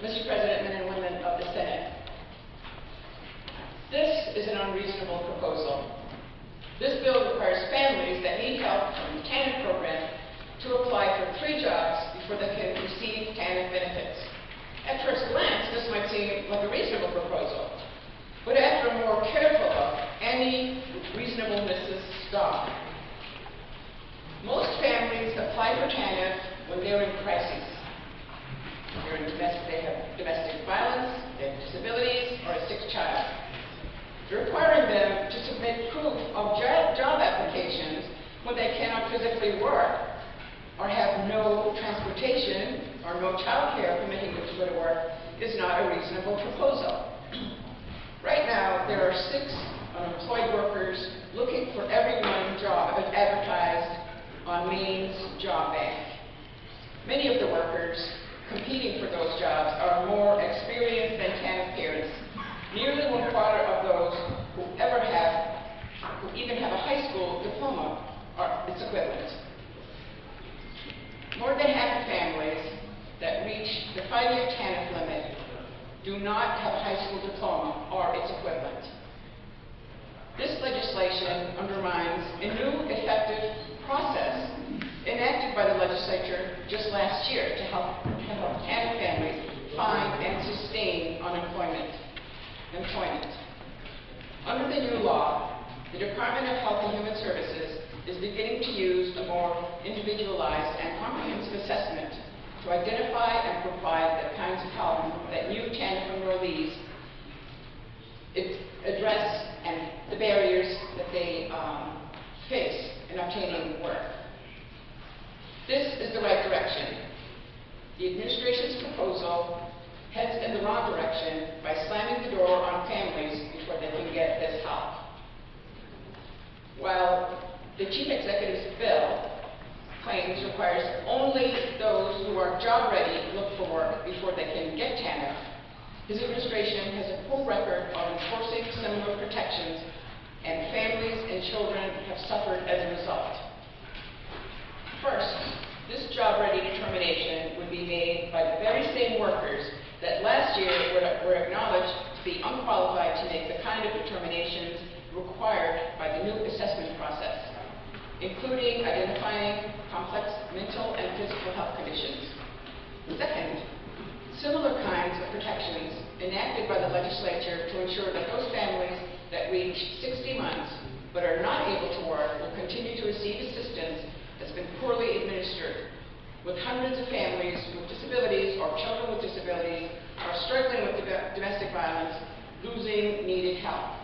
Mr. President, men and women of the Senate, this is an unreasonable proposal. This bill requires families that need help from the TANF program to apply for 3 jobs before they can receive TANF benefits. At first glance, this might seem like a reasonable proposal, but after a more careful look, any reasonableness is gone. Most families apply for TANF when they're in crisis. They have domestic violence, they have disabilities, or a sick child. Requiring them to submit proof of job applications when they cannot physically work or have no transportation or no child care permitting them to go to work is not a reasonable proposal. Right now, there are 6 unemployed workers looking for every one job advertised on Maine's job bank. Many of the workers competing for those jobs are more experienced than TANF parents. Nearly 1/4 of those who even have a high school diploma or its equivalent. More than half the families that reach the 5-year TANF limit do not have a high school diploma or its equivalent. This legislation undermines a new effective process enacted by the legislature just last year to help TANF families find and sustain employment. Under the new law, the Department of Health and Human Services is beginning to use a more individualized and comprehensive assessment to identify and provide the kinds of help that new TANF enrollees address and the barriers that they face in obtaining work. This is the right direction. The administration's proposal heads in the wrong direction by slamming the door on families before they can get this help. While the Chief Executive's bill claims requires only those who are job ready to look for work before they can get TANF, his administration has a poor record of enforcing similar protections, and families and children have suffered as a result. First, this job-ready determination would be made by the very same workers that last year were acknowledged to be unqualified to make the kind of determinations required by the new assessment process, including identifying complex mental and physical health conditions. Second, similar kinds of protections enacted by the legislature to ensure that those families that reach 60 months but are not able to work will continue to receive assistance that's been poorly administered, with hundreds of families with disabilities or children with disabilities are struggling with domestic violence, losing needed help.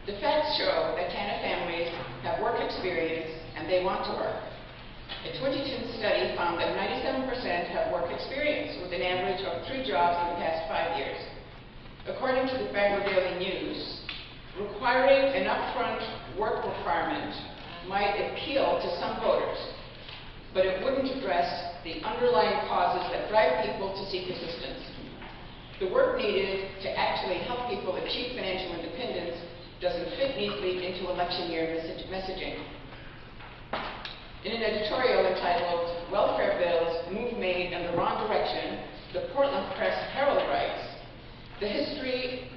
The facts show that TANF families have work experience and they want to work. A 2010 study found that 97% have work experience, with an average of 3 jobs in the past 5 years. According to the Bangor Daily News, requiring an upfront work requirement might appeal to some voters, but it wouldn't address the underlying causes that drive people to seek assistance. The work needed to actually help people achieve financial independence doesn't fit neatly into election year messaging. In an editorial entitled "Welfare Bills Move Maine in the Wrong Direction," the Portland Press Herald writes, "The history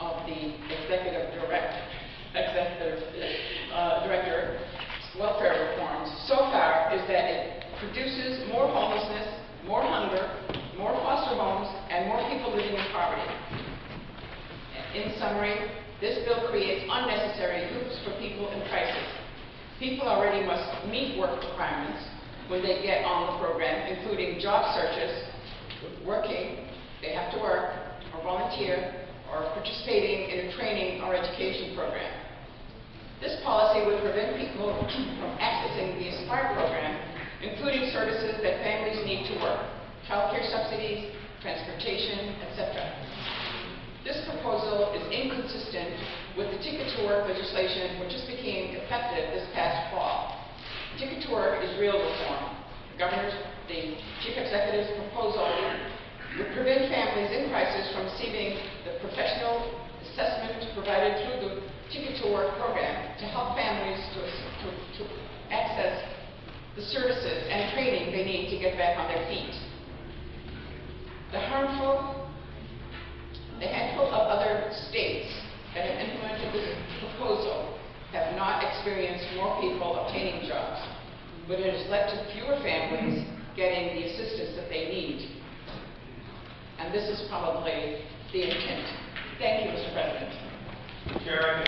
of the executive director welfare reforms so far is that it produces more homelessness, more hunger, more foster homes, and more people living in poverty. In summary, this bill creates unnecessary hoops for people in crisis. People already must meet work requirements when they get on the program, including job searches, working, they have to work, or volunteer, or participating in a training or education program. This policy would prevent people from accessing the Aspire program, including services that families need to work, child care subsidies, transportation, etc. This proposal is inconsistent with the Ticket to Work legislation, which just became effective this past fall. Ticket to Work is real reform. The Chief Executive's proposal would prevent families in crisis from receiving the professional assessment provided through the Ticket to Work program to help families to access the services and training they need to get back on their feet. The handful of other states that have implemented this proposal have not experienced more people obtaining jobs, but it has led to fewer families getting the assistance that they need. And this is probably the intent. Thank you, Mr. President. Chair,